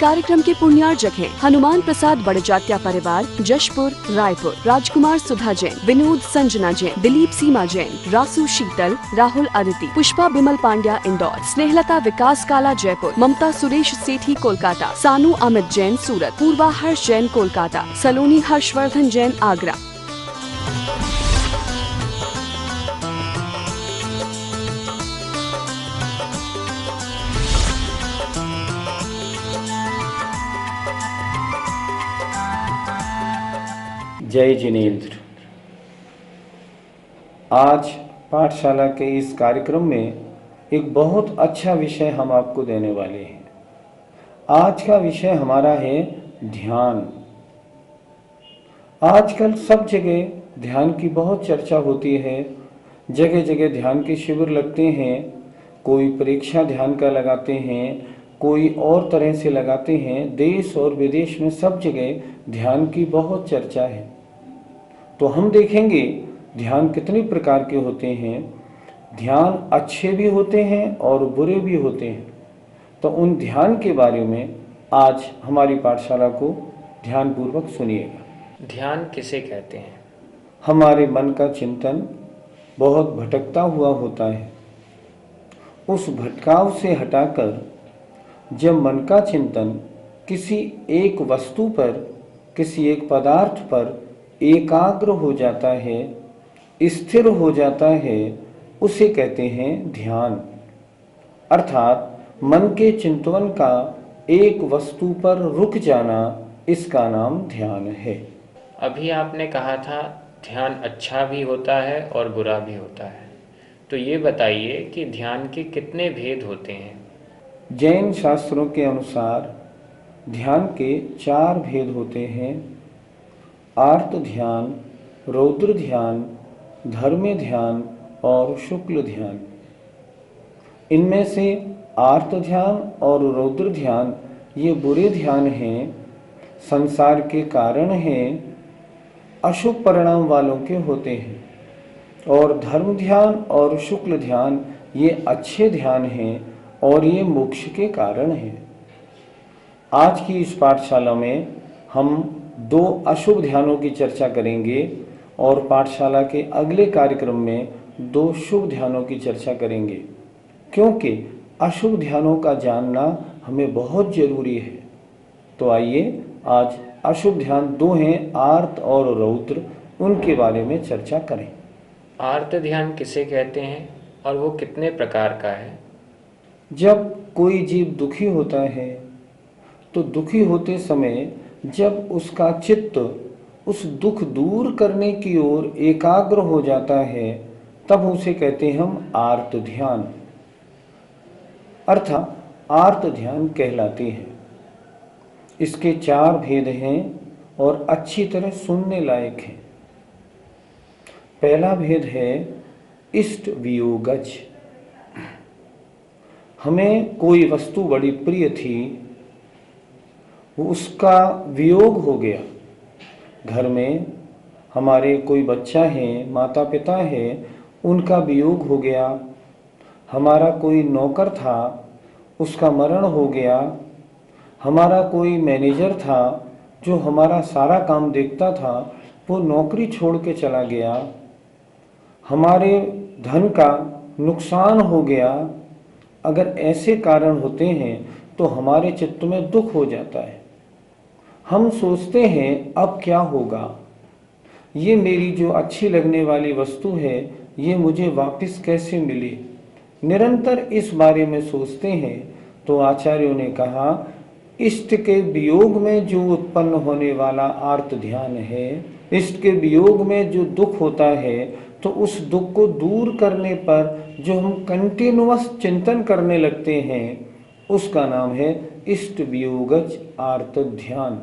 कार्यक्रम के पुण्यार्जक हैं हनुमान प्रसाद बड़जात्या परिवार, जशपुर, रायपुर, राजकुमार सुधा जैन, विनोद संजना जैन, दिलीप सीमा जैन, रासू शीतल, राहुल अदिति, पुष्पा बिमल पांड्या इंदौर, स्नेहलता विकास काला जयपुर, ममता सुरेश सेठी कोलकाता, सानू अमित जैन सूरत, पूर्वा हर्ष जैन कोलकाता, सलोनी हर्षवर्धन जैन आगरा। जय जिनेंद्र। आज पाठशाला के इस कार्यक्रम में एक बहुत अच्छा विषय हम आपको देने वाले हैं। आज का विषय हमारा है ध्यान। आजकल सब जगह ध्यान की बहुत चर्चा होती है, जगह जगह ध्यान के शिविर लगते हैं। कोई परीक्षा ध्यान का लगाते हैं, कोई और तरह से लगाते हैं। देश और विदेश में सब जगह ध्यान की बहुत चर्चा है। तो हम देखेंगे ध्यान कितने प्रकार के होते हैं। ध्यान अच्छे भी होते हैं और बुरे भी होते हैं। तो उन ध्यान के बारे में आज हमारी पाठशाला को ध्यानपूर्वक सुनिएगा। ध्यान किसे कहते हैं? हमारे मन का चिंतन बहुत भटकता हुआ होता है। उस भटकाव से हटाकर जब मन का चिंतन किसी एक वस्तु पर, किसी एक पदार्थ पर एकाग्र हो जाता है, स्थिर हो जाता है, उसे कहते हैं ध्यान। अर्थात मन के चिंतन का एक वस्तु पर रुक जाना, इसका नाम ध्यान है। अभी आपने कहा था ध्यान अच्छा भी होता है और बुरा भी होता है, तो ये बताइए कि ध्यान के कितने भेद होते हैं? जैन शास्त्रों के अनुसार ध्यान के 4 भेद होते हैं। आर्त ध्यान, रौद्र ध्यान, धर्म ध्यान और शुक्ल ध्यान। इनमें से आर्त ध्यान और रौद्र ध्यान ये बुरे ध्यान हैं, संसार के कारण हैं, अशुभ परिणाम वालों के होते हैं। और धर्म ध्यान और शुक्ल ध्यान ये अच्छे ध्यान हैं और ये मोक्ष के कारण हैं। आज की इस पाठशाला में हम 2 अशुभ ध्यानों की चर्चा करेंगे और पाठशाला के अगले कार्यक्रम में 2 शुभ ध्यानों की चर्चा करेंगे, क्योंकि अशुभ ध्यानों का जानना हमें बहुत जरूरी है। तो आइए आज अशुभ ध्यान 2 हैं, आर्त और रौद्र, उनके बारे में चर्चा करें। आर्त ध्यान किसे कहते हैं और वो कितने प्रकार का है? जब कोई जीव दुखी होता है तो दुखी होते समय जब उसका चित्त उस दुख दूर करने की ओर एकाग्र हो जाता है, तब उसे कहते हैं हम आर्त ध्यान, अर्थात आर्त ध्यान कहलाती है। इसके 4 भेद हैं और अच्छी तरह सुनने लायक हैं। पहला भेद है इष्ट वियोगज। हमें कोई वस्तु बड़ी प्रिय थी, उसका वियोग हो गया। घर में हमारे कोई बच्चा है, माता पिता है, उनका वियोग हो गया। हमारा कोई नौकर था, उसका मरण हो गया। हमारा कोई मैनेजर था जो हमारा सारा काम देखता था, वो नौकरी छोड़ के चला गया। हमारे धन का नुकसान हो गया। अगर ऐसे कारण होते हैं तो हमारे चित्त में दुख हो जाता है। हम सोचते हैं अब क्या होगा, ये मेरी जो अच्छी लगने वाली वस्तु है ये मुझे वापस कैसे मिले, निरंतर इस बारे में सोचते हैं। तो आचार्यों ने कहा इष्ट के वियोग में जो उत्पन्न होने वाला आर्त ध्यान है, इष्ट के वियोग में जो दुख होता है, तो उस दुख को दूर करने पर जो हम कंटिन्यूअस चिंतन करने लगते हैं, उसका नाम है इष्ट वियोगज आर्त ध्यान।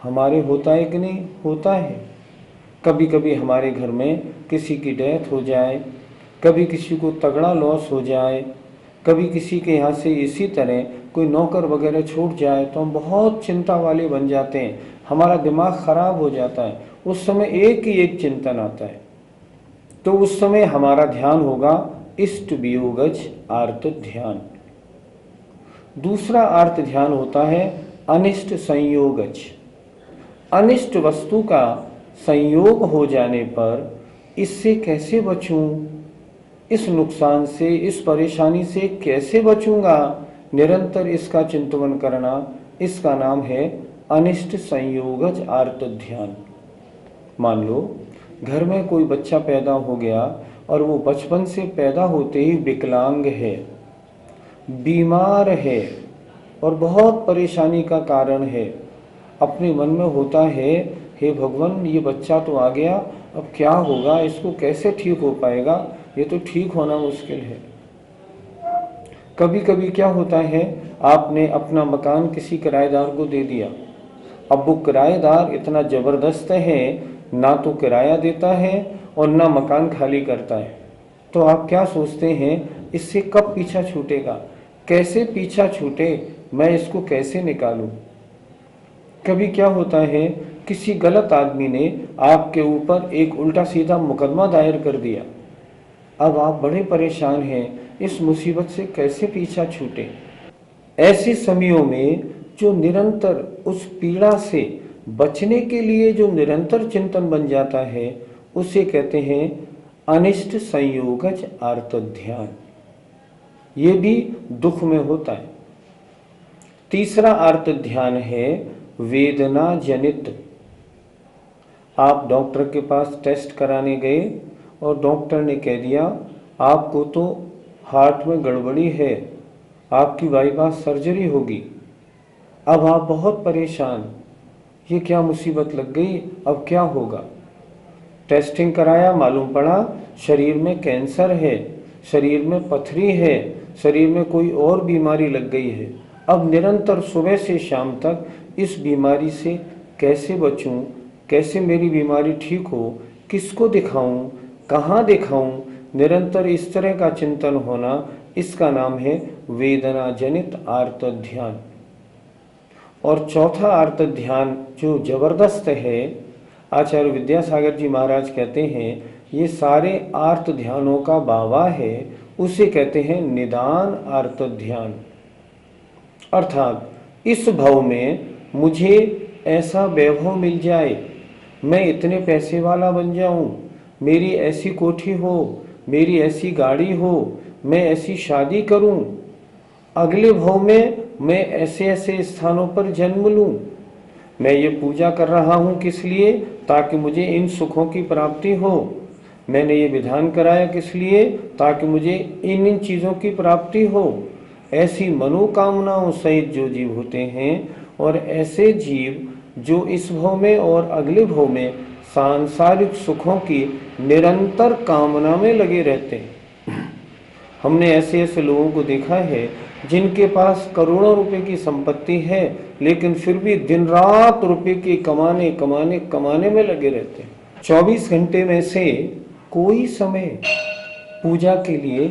हमारे होता है कि नहीं? होता है। कभी कभी हमारे घर में किसी की डेथ हो जाए, कभी किसी को तगड़ा लॉस हो जाए, कभी किसी के यहाँ से इसी तरह कोई नौकर वगैरह छूट जाए, तो हम बहुत चिंता वाले बन जाते हैं, हमारा दिमाग खराब हो जाता है। उस समय एक ही एक चिंतन आता है, तो उस समय हमारा ध्यान होगा इष्ट वियोगज आर्त ध्यान। दूसरा आर्त ध्यान होता है अनिष्ट संयोगज। अनिष्ट वस्तु का संयोग हो जाने पर इससे कैसे बचूं, इस नुकसान से, इस परेशानी से कैसे बचूंगा, निरंतर इसका चिंतन करना, इसका नाम है अनिष्ट संयोगज आर्त ध्यान। मान लो घर में कोई बच्चा पैदा हो गया और वो बचपन से पैदा होते ही विकलांग है, बीमार है और बहुत परेशानी का कारण है। अपने मन में होता है, हे भगवान, ये बच्चा तो आ गया, अब क्या होगा, इसको कैसे ठीक हो पाएगा, ये तो ठीक होना मुश्किल है। कभी कभी क्या होता है, आपने अपना मकान किसी किराएदार को दे दिया। अब वो किराएदार इतना जबरदस्त है, ना तो किराया देता है और ना मकान खाली करता है। तो आप क्या सोचते हैं, इससे कब पीछा छूटेगा, कैसे पीछा छूटे, मैं इसको कैसे निकालूं। कभी क्या होता है, किसी गलत आदमी ने आपके ऊपर एक उल्टा सीधा मुकदमा दायर कर दिया। अब आप बड़े परेशान हैं, इस मुसीबत से कैसे पीछा छूटे। ऐसे समयों में जो निरंतर उस पीड़ा से बचने के लिए जो निरंतर चिंतन बन जाता है, उसे कहते हैं अनिष्ट संयोगज आर्त ध्यान। ये भी दुख में होता है। तीसरा आर्त ध्यान है वेदना जनित। आप डॉक्टर के पास टेस्ट कराने गए और डॉक्टर ने कह दिया आपको तो हार्ट में गड़बड़ी है, आपकी बाईपास सर्जरी होगी। अब आप बहुत परेशान, ये क्या मुसीबत लग गई, अब क्या होगा। टेस्टिंग कराया, मालूम पड़ा शरीर में कैंसर है, शरीर में पथरी है, शरीर में कोई और बीमारी लग गई है। अब निरंतर सुबह से शाम तक इस बीमारी से कैसे बचूं, कैसे मेरी बीमारी ठीक हो, किसको दिखाऊं, कहाँ दिखाऊं, निरंतर इस तरह का चिंतन होना, इसका नाम है वेदना जनित आर्त ध्यान। और चौथा आर्त ध्यान जो जबरदस्त है, आचार्य विद्यासागर जी महाराज कहते हैं ये सारे आर्त ध्यानों का बाबा है, उसे कहते हैं निदान आर्त ध्यान। अर्थात इस भाव में मुझे ऐसा वैभव मिल जाए, मैं इतने पैसे वाला बन जाऊं, मेरी ऐसी कोठी हो, मेरी ऐसी गाड़ी हो, मैं ऐसी शादी करूं, अगले भाव में मैं ऐसे ऐसे स्थानों पर जन्म लूं। मैं ये पूजा कर रहा हूं किस लिए, ताकि मुझे इन सुखों की प्राप्ति हो। मैंने ये विधान कराया किस लिए, ताकि मुझे इन इन चीज़ों की प्राप्ति हो। ऐसी मनोकामनाओं सहित जो जीव होते हैं और ऐसे जीव जो इस भव में और अगले भव में सांसारिक सुखों की निरंतर कामना में लगे रहते हैं। हमने ऐसे ऐसे लोगों को देखा है जिनके पास करोड़ों रुपए की संपत्ति है, लेकिन फिर भी दिन रात रुपए की कमाने कमाने कमाने में लगे रहते हैं। 24 घंटे में से कोई समय पूजा के लिए,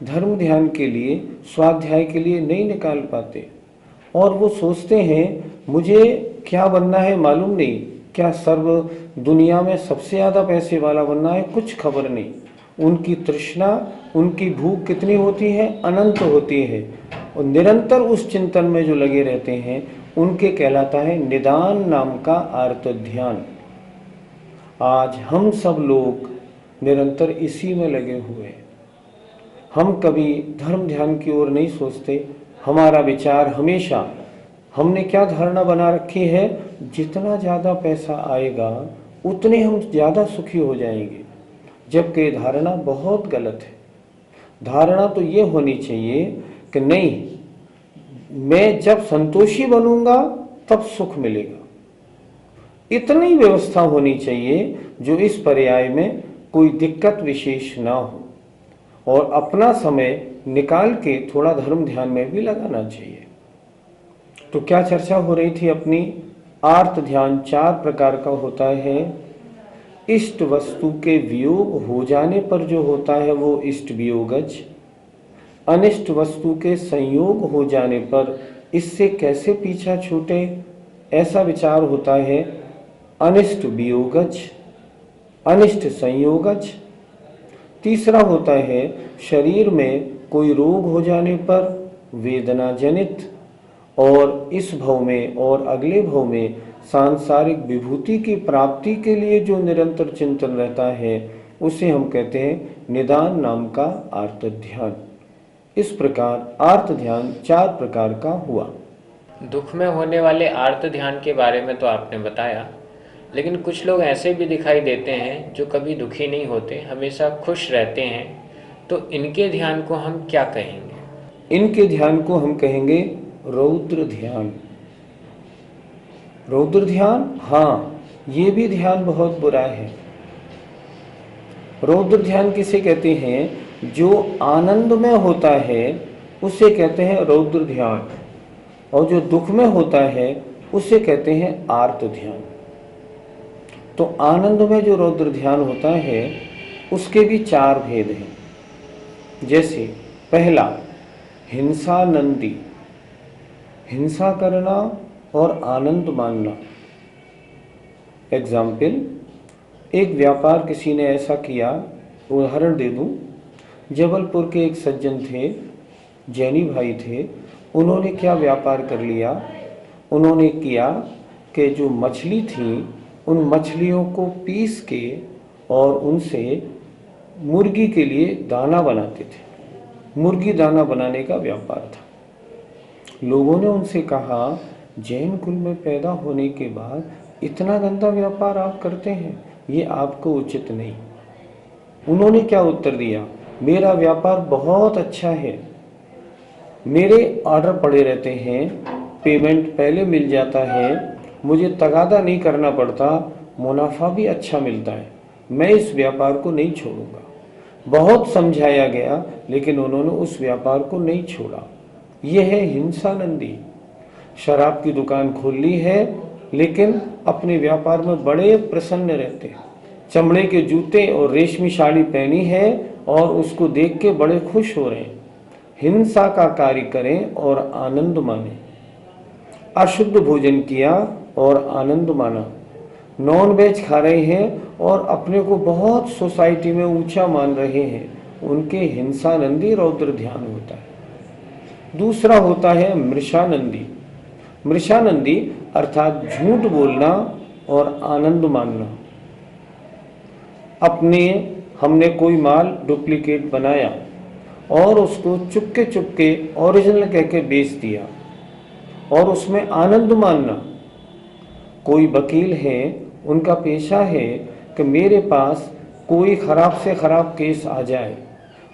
धर्म ध्यान के लिए, स्वाध्याय के लिए नहीं निकाल पाते। और वो सोचते हैं मुझे क्या बनना है मालूम नहीं, क्या सर्व दुनिया में सबसे ज़्यादा पैसे वाला बनना है, कुछ खबर नहीं। उनकी तृष्णा, उनकी भूख कितनी होती है, अनंत होती है। और निरंतर उस चिंतन में जो लगे रहते हैं उनके कहलाता है निदान नाम का आर्त ध्यान। आज हम सब लोग निरंतर इसी में लगे हुए हैं। हम कभी धर्म ध्यान की ओर नहीं सोचते। हमारा विचार हमेशा, हमने क्या धारणा बना रखी है, जितना ज़्यादा पैसा आएगा उतने हम ज़्यादा सुखी हो जाएंगे, जबकि धारणा बहुत गलत है। धारणा तो ये होनी चाहिए कि नहीं, मैं जब संतोषी बनूंगा तब सुख मिलेगा। इतनी व्यवस्था होनी चाहिए जो इस पर्याय में कोई दिक्कत विशेष ना हो, और अपना समय निकाल के थोड़ा धर्म ध्यान में भी लगाना चाहिए। तो क्या चर्चा हो रही थी अपनी, आर्त ध्यान 4 प्रकार का होता है। इष्ट वस्तु के वियोग हो जाने पर जो होता है वो इष्ट वियोगज। अनिष्ट वस्तु के संयोग हो जाने पर इससे कैसे पीछा छूटे, ऐसा विचार होता है अनिष्ट वियोगज, अनिष्ट संयोगज। तीसरा होता है शरीर में कोई रोग हो जाने पर वेदना जनित। और इस भव में और अगले भव में सांसारिक विभूति की प्राप्ति के लिए जो निरंतर चिंतन रहता है उसे हम कहते हैं निदान नाम का आर्त ध्यान। इस प्रकार आर्त ध्यान 4 प्रकार का हुआ। दुख में होने वाले आर्त ध्यान के बारे में तो आपने बताया, लेकिन कुछ लोग ऐसे भी दिखाई देते हैं जो कभी दुखी नहीं होते, हमेशा खुश रहते हैं, तो इनके ध्यान को हम क्या कहेंगे? इनके ध्यान को हम कहेंगे रौद्र ध्यान। रौद्र ध्यान, हाँ, ये भी ध्यान बहुत बुरा है। रौद्र ध्यान किसे कहते हैं? जो आनंद में होता है उसे कहते हैं रौद्र ध्यान, और जो दुख में होता है उसे कहते हैं आर्त ध्यान। तो आनंद में जो रौद्र ध्यान होता है उसके भी 4 भेद हैं। जैसे पहला, हिंसानंदी, हिंसा करना और आनंद मानना। एग्जाम्पल, एक व्यापार किसी ने ऐसा किया, उदाहरण दे दूं, जबलपुर के एक सज्जन थे, जैनी भाई थे। उन्होंने क्या व्यापार कर लिया? उन्होंने किया कि जो मछली थी उन मछलियों को पीस के और उनसे मुर्गी के लिए दाना बनाते थे। मुर्गी दाना बनाने का व्यापार था। लोगों ने उनसे कहा, जैन कुल में पैदा होने के बाद इतना गंदा व्यापार आप करते हैं, ये आपको उचित नहीं। उन्होंने क्या उत्तर दिया? मेरा व्यापार बहुत अच्छा है, मेरे ऑर्डर पड़े रहते हैं, पेमेंट पहले मिल जाता है, मुझे तगादा नहीं करना पड़ता, मुनाफा भी अच्छा मिलता है, मैं इस व्यापार को नहीं छोड़ूंगा। बहुत समझाया गया लेकिन उन्होंने उस व्यापार को नहीं छोड़ा। यह है हिंसानंदी। शराब की दुकान खोल ली है लेकिन अपने व्यापार में बड़े प्रसन्न रहते हैं। चमड़े के जूते और रेशमी साड़ी पहनी है और उसको देख के बड़े खुश हो रहे हैं। हिंसा का कार्य करें और आनंद माने। अशुद्ध भोजन किया और आनंद माना। नॉन वेज खा रहे हैं और अपने को बहुत सोसाइटी में ऊंचा मान रहे हैं, उनके हिंसानंदी रौद्र ध्यान होता है। दूसरा होता है मृषानंदी। मृषानंदी अर्थात झूठ बोलना और आनंद मानना। हमने कोई माल डुप्लीकेट बनाया और उसको चुपके ओरिजिनल कह के बेच दिया और उसमें आनंद मानना। कोई वकील है, उनका पेशा है कि मेरे पास कोई खराब से खराब केस आ जाए,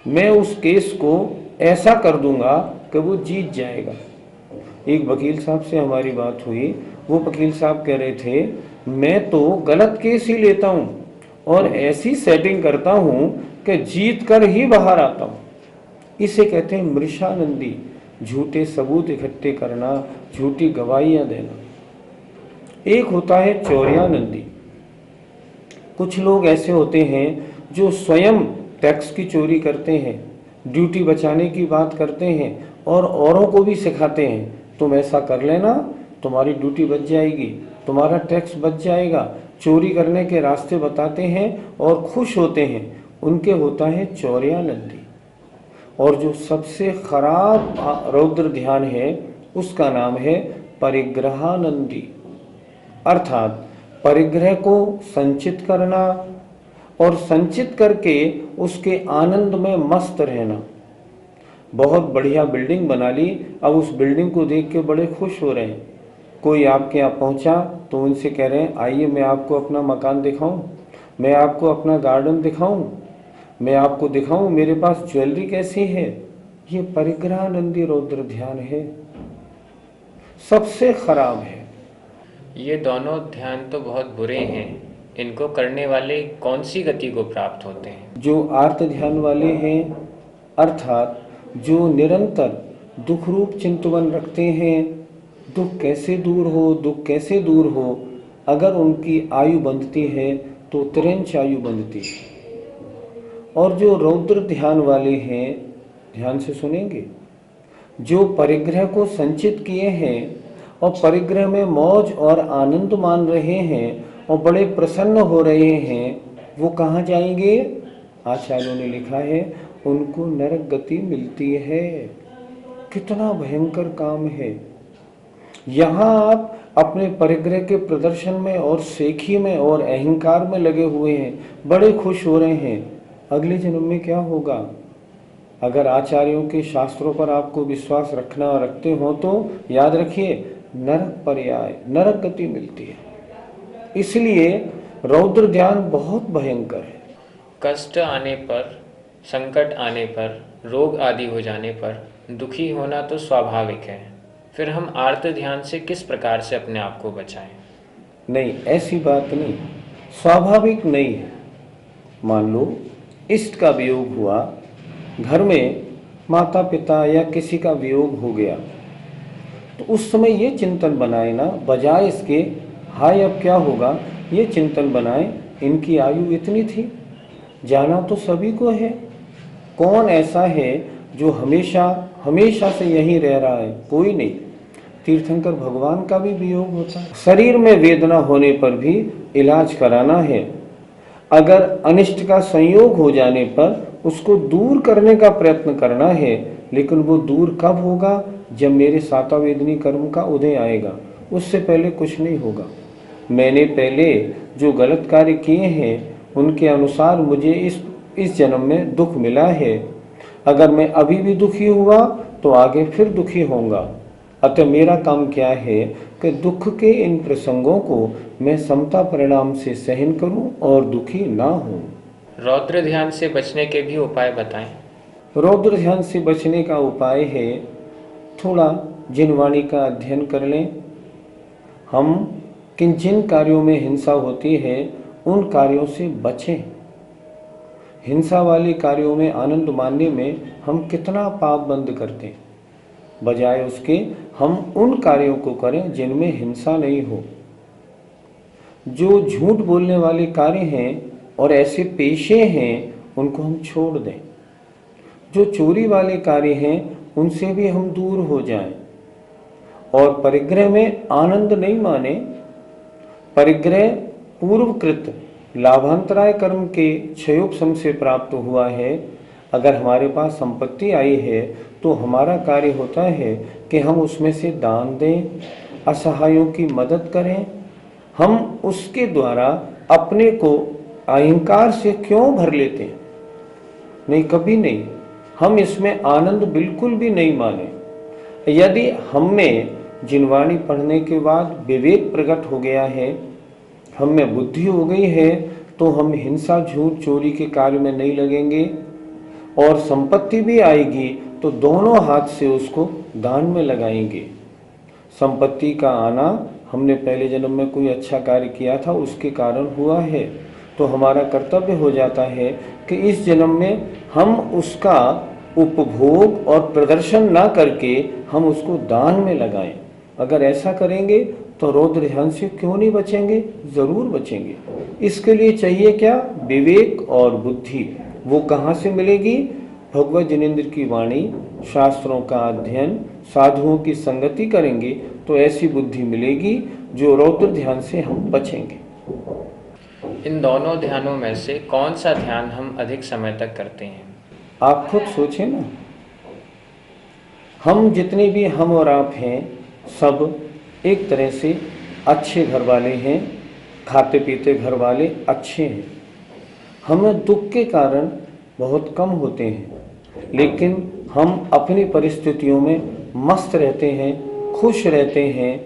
मैं उस केस को ऐसा कर दूंगा कि वो जीत जाएगा। एक वकील साहब से हमारी बात हुई, वो वकील साहब कह रहे थे, मैं तो गलत केस ही लेता हूँ और ऐसी सेटिंग करता हूँ कि जीत कर ही बाहर आता हूँ। इसे कहते हैं मृषानंदी, झूठे सबूत इकट्ठे करना, झूठी गवाहियां देना। एक होता है चौर्यानंदी। कुछ लोग ऐसे होते हैं जो स्वयं टैक्स की चोरी करते हैं, ड्यूटी बचाने की बात करते हैं और औरों को भी सिखाते हैं, तुम ऐसा कर लेना, तुम्हारी ड्यूटी बच जाएगी, तुम्हारा टैक्स बच जाएगा। चोरी करने के रास्ते बताते हैं और खुश होते हैं, उनके होता है चौर्यानंदी। और जो सबसे खराब रौद्र ध्यान है उसका नाम है परिग्रहानंदी, अर्थात परिग्रह को संचित करना और संचित करके उसके आनंद में मस्त रहना। बहुत बढ़िया बिल्डिंग बना ली, अब उस बिल्डिंग को देख के बड़े खुश हो रहे हैं। कोई आपके यहाँ पहुंचा तो उनसे कह रहे हैं, आइए मैं आपको अपना मकान दिखाऊं, मैं आपको अपना गार्डन दिखाऊं, मैं आपको दिखाऊं मेरे पास ज्वेलरी कैसी है। ये परिग्रहानंदी रौद्र ध्यान है, सबसे खराब है। ये दोनों ध्यान तो बहुत बुरे हैं। इनको करने वाले कौन सी गति को प्राप्त होते हैं? जो आर्त ध्यान वाले हैं, अर्थात जो निरंतर दुख रूप चिंतन रखते हैं, दुख कैसे दूर हो, दुख कैसे दूर हो। अगर उनकी आयु बंधती है तो तिरंच आयु बंधती है। और जो रौद्र ध्यान वाले हैं, ध्यान से सुनेंगे, जो परिग्रह को संचित किए हैं और परिग्रह में मौज और आनंद मान रहे हैं और बड़े प्रसन्न हो रहे हैं, वो कहाँ जाएंगे? आचार्यों ने लिखा है उनको नरक गति मिलती है। कितना भयंकर काम है। यहाँ आप अपने परिग्रह के प्रदर्शन में और सेखी में और अहंकार में लगे हुए हैं, बड़े खुश हो रहे हैं। अगले जन्म में क्या होगा? अगर आचार्यों के शास्त्रों पर आपको विश्वास रखना रखते हो तो याद रखिए, नरक पर्याय, नरक गति मिलती है। इसलिए रौद्र ध्यान बहुत भयंकर है। कष्ट आने पर, संकट आने पर, रोग आदि हो जाने पर दुखी होना तो स्वाभाविक है। फिर हम आर्त ध्यान से किस प्रकार से अपने आप को बचाएं? नहीं, ऐसी बात नहीं, स्वाभाविक नहीं है। मान लो इष्ट का वियोग हुआ, घर में माता पिता या किसी का वियोग हो गया, तो उस समय ये चिंतन बनाए ना, बजाय इसके हाय अब क्या होगा, ये चिंतन बनाए इनकी आयु इतनी थी, जाना तो सभी को है, कौन ऐसा है जो हमेशा हमेशा से यहीं रह रहा है? कोई नहीं। तीर्थंकर भगवान का भी वियोग होता है। शरीर में वेदना होने पर भी इलाज कराना है। अगर अनिष्ट का संयोग हो जाने पर उसको दूर करने का प्रयत्न करना है, लेकिन वो दूर कब होगा? जब मेरे सातावेदनी कर्म का उदय आएगा, उससे पहले कुछ नहीं होगा। मैंने पहले जो गलत कार्य किए हैं उनके अनुसार मुझे इस जन्म में दुख मिला है। अगर मैं अभी भी दुखी हुआ तो आगे फिर दुखी होऊंगा। अतः मेरा काम क्या है कि दुख के इन प्रसंगों को मैं समता परिणाम से सहन करूं और दुखी ना हूं। रौद्र ध्यान से बचने के भी उपाय बताएं। रौद्र ध्यान से बचने का उपाय है, थोड़ा जिनवाणी का अध्ययन कर लें। हम जिन कार्यों में हिंसा होती है उन कार्यों से बचें। हिंसा वाले कार्यों में आनंद मानने में हम कितना पाप बंद करते हैं, बजाय उसके हम उन कार्यों को करें जिनमें हिंसा नहीं हो। जो झूठ बोलने वाले कार्य हैं और ऐसे पेशे हैं उनको हम छोड़ दें। जो चोरी वाले कार्य हैं उनसे भी हम दूर हो जाएं। और परिग्रह में आनंद नहीं माने। परिग्रह पूर्वकृत लाभांतराय कर्म के क्षयोपशम से प्राप्त हुआ है। अगर हमारे पास संपत्ति आई है तो हमारा कार्य होता है कि हम उसमें से दान दें, असहायों की मदद करें। हम उसके द्वारा अपने को अहंकार से क्यों भर लेते हैं? नहीं, कभी नहीं। हम इसमें आनंद बिल्कुल भी नहीं माने। यदि हम में जिनवाणी पढ़ने के बाद विवेक प्रकट हो गया है, हम में बुद्धि हो गई है, तो हम हिंसा, झूठ, चोरी के कार्य में नहीं लगेंगे। और संपत्ति भी आएगी तो दोनों हाथ से उसको दान में लगाएंगे। संपत्ति का आना हमने पहले जन्म में कोई अच्छा कार्य किया था उसके कारण हुआ है, तो हमारा कर्तव्य हो जाता है कि इस जन्म में हम उसका उपभोग और प्रदर्शन ना करके हम उसको दान में लगाएं। अगर ऐसा करेंगे तो रौद्र ध्यान से क्यों नहीं बचेंगे? जरूर बचेंगे। इसके लिए चाहिए क्या? विवेक और बुद्धि। वो कहाँ से मिलेगी? भगवत जिनेंद्र की वाणी, शास्त्रों का अध्ययन, साधुओं की संगति करेंगे तो ऐसी बुद्धि मिलेगी जो रौद्र ध्यान से हम बचेंगे। इन दोनों ध्यानों में से कौन सा ध्यान हम अधिक समय तक करते हैं? आप खुद सोचें ना। हम जितने भी हम और आप हैं, सब एक तरह से अच्छे घर वाले हैं, खाते पीते घर वाले अच्छे हैं। हमें दुख के कारण बहुत कम होते हैं, लेकिन हम अपनी परिस्थितियों में मस्त रहते हैं, खुश रहते हैं,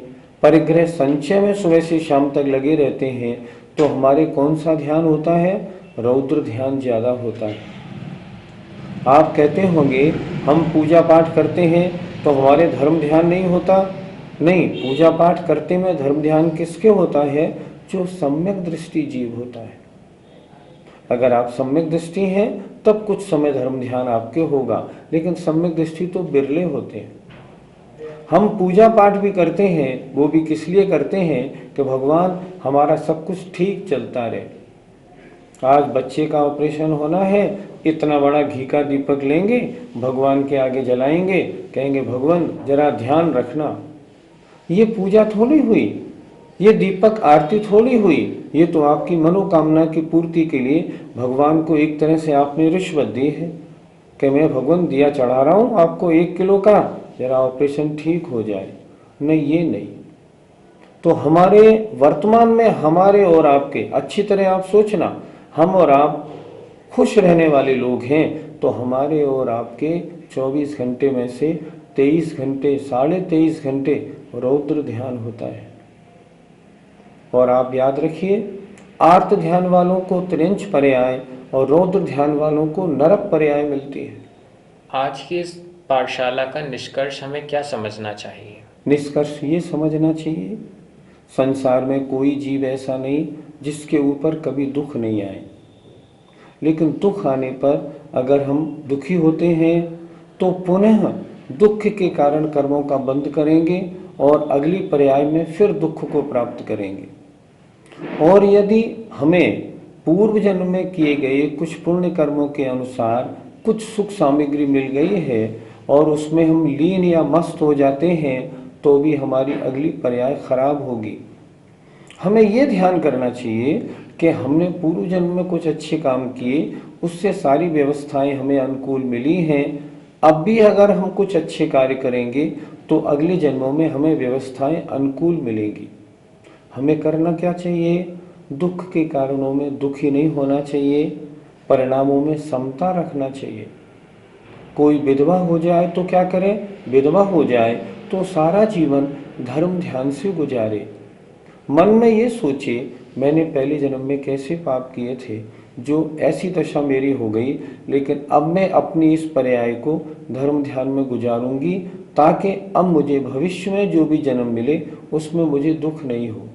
परिग्रह संचय में सुबह से शाम तक लगे रहते हैं। तो हमारे कौन सा ध्यान होता है? रौद्र ध्यान ज़्यादा होता है। आप कहते होंगे हम पूजा पाठ करते हैं तो हमारे धर्म ध्यान नहीं होता। नहीं, पूजा पाठ करते में धर्म ध्यान किसके होता है? जो सम्यक दृष्टि जीव होता है। अगर आप सम्यक दृष्टि हैं तब कुछ समय धर्म ध्यान आपके होगा, लेकिन सम्यक दृष्टि तो बिरले होते हैं। हम पूजा पाठ भी करते हैं, वो भी किस लिए करते हैं कि भगवान हमारा सब कुछ ठीक चलता रहे। आज बच्चे का ऑपरेशन होना है, इतना बड़ा घी का दीपक लेंगे, भगवान के आगे जलाएंगे, कहेंगे भगवान जरा ध्यान रखना। ये पूजा थोड़ी हुई, ये दीपक आरती थोड़ी हुई, ये तो आपकी मनोकामना की पूर्ति के लिए भगवान को एक तरह से आपने रिश्वत दी है कि मैं भगवान दिया चढ़ा रहा हूँ आपको 1 किलो का, जरा ऑपरेशन ठीक हो जाए। न ये नहीं। तो हमारे वर्तमान में हमारे और आपके, अच्छी तरह आप सोचना, हम और आप खुश रहने वाले लोग हैं तो हमारे और आपके 24 घंटे में से 23 घंटे, 23.5 घंटे रौद्र ध्यान होता है। और आप याद रखिए, आर्त ध्यान वालों को त्रिंच पर्याय और रौद्र ध्यान वालों को नरक पर्याय मिलती है। आज की इस पाठशाला का निष्कर्ष हमें क्या समझना चाहिए? निष्कर्ष ये समझना चाहिए, संसार में कोई जीव ऐसा नहीं जिसके ऊपर कभी दुख नहीं आए। लेकिन दुख आने पर अगर हम दुखी होते हैं तो पुनः दुख के कारण कर्मों का बंद करेंगे और अगली पर्याय में फिर दुख को प्राप्त करेंगे। और यदि हमें पूर्व जन्म में किए गए कुछ पुण्य कर्मों के अनुसार कुछ सुख सामग्री मिल गई है और उसमें हम लीन या मस्त हो जाते हैं तो भी हमारी अगली पर्याय खराब होगी। हमें ये ध्यान करना चाहिए कि हमने पूर्व जन्म में कुछ अच्छे काम किए, उससे सारी व्यवस्थाएं हमें अनुकूल मिली हैं। अब भी अगर हम कुछ अच्छे कार्य करेंगे तो अगले जन्मों में हमें व्यवस्थाएं अनुकूल मिलेंगी। हमें करना क्या चाहिए? दुख के कारणों में दुखी नहीं होना चाहिए, परिणामों में समता रखना चाहिए। कोई विधवा हो जाए तो क्या करें? विधवा हो जाए तो सारा जीवन धर्म ध्यान से गुजारे। मन में ये सोचे, मैंने पहले जन्म में कैसे पाप किए थे जो ऐसी दशा मेरी हो गई, लेकिन अब मैं अपनी इस पर्याय को धर्म ध्यान में गुजारूंगी ताकि अब मुझे भविष्य में जो भी जन्म मिले उसमें मुझे दुख नहीं हो।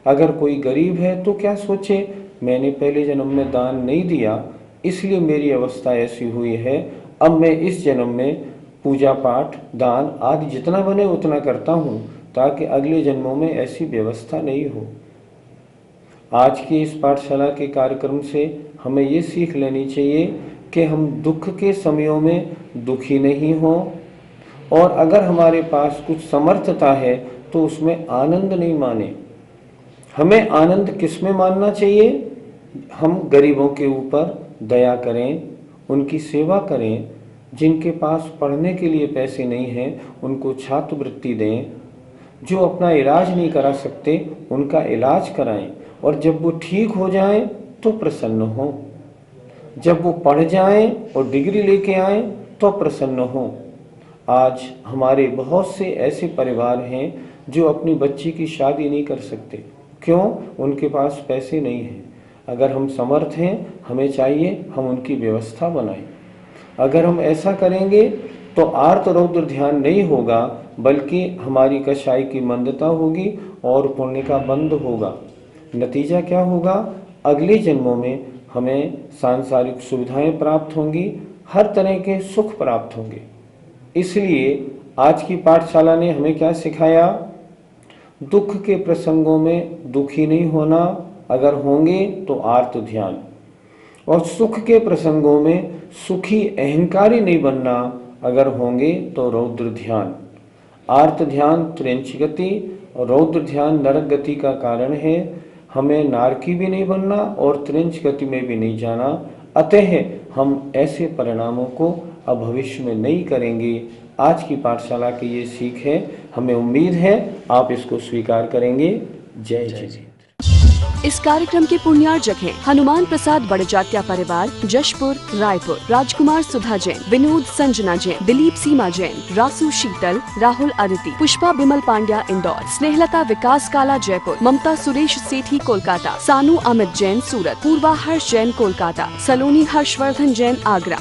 अगर कोई गरीब है तो क्या सोचे, मैंने पहले जन्म में दान नहीं दिया इसलिए मेरी अवस्था ऐसी हुई है, अब मैं इस जन्म में पूजा पाठ, दान आदि जितना बने उतना करता हूँ ताकि अगले जन्मों में ऐसी व्यवस्था नहीं हो। आज की इस पाठशाला के कार्यक्रम से हमें ये सीख लेनी चाहिए कि हम दुख के समयों में दुखी नहीं हों, और अगर हमारे पास कुछ समर्थता है तो उसमें आनंद नहीं माने। हमें आनंद किस में मानना चाहिए? हम गरीबों के ऊपर दया करें, उनकी सेवा करें, जिनके पास पढ़ने के लिए पैसे नहीं हैं उनको छात्रवृत्ति दें, जो अपना इलाज नहीं करा सकते उनका इलाज कराएं, और जब वो ठीक हो जाएं तो प्रसन्न हों। जब वो पढ़ जाएं और डिग्री लेके आएं तो प्रसन्न हों। आज हमारे बहुत से ऐसे परिवार हैं जो अपनी बच्ची की शादी नहीं कर सकते। क्यों? उनके पास पैसे नहीं हैं। अगर हम समर्थ हैं, हमें चाहिए हम उनकी व्यवस्था बनाएं। अगर हम ऐसा करेंगे तो आर्त रौद्र ध्यान नहीं होगा, बल्कि हमारी कषाय की मंदता होगी और पुण्य का बंद होगा। नतीजा क्या होगा? अगले जन्मों में हमें सांसारिक सुविधाएं प्राप्त होंगी, हर तरह के सुख प्राप्त होंगे। इसलिए आज की पाठशाला ने हमें क्या सिखाया? दुख के प्रसंगों में दुखी नहीं होना, अगर होंगे तो आर्त ध्यान, और सुख के प्रसंगों में सुखी अहंकारी नहीं बनना, अगर होंगे तो रौद्र ध्यान। आर्त ध्यान त्रिंच गति और रौद्र ध्यान नरक गति का कारण है। हमें नारकी भी नहीं बनना और त्रिंच गति में भी नहीं जाना। अतः हम ऐसे परिणामों को अब भविष्य में नहीं करेंगे। आज की पाठशाला की ये सीख है, हमें उम्मीद है आप इसको स्वीकार करेंगे। जय जय। इस कार्यक्रम के पुण्यार्जक हैं हनुमान प्रसाद बड़जात्या परिवार, जशपुर, रायपुर, राजकुमार सुधा जैन, विनोद संजना जैन, दिलीप सीमा जैन, रासु शीतल, राहुल अदिति, पुष्पा बिमल पांड्या इंदौर, स्नेहलता विकास काला जयपुर, ममता सुरेश सेठी कोलकाता, सानू अमित जैन सूरत, पूर्वा हर्ष जैन कोलकाता, सलोनी हर्षवर्धन जैन आगरा।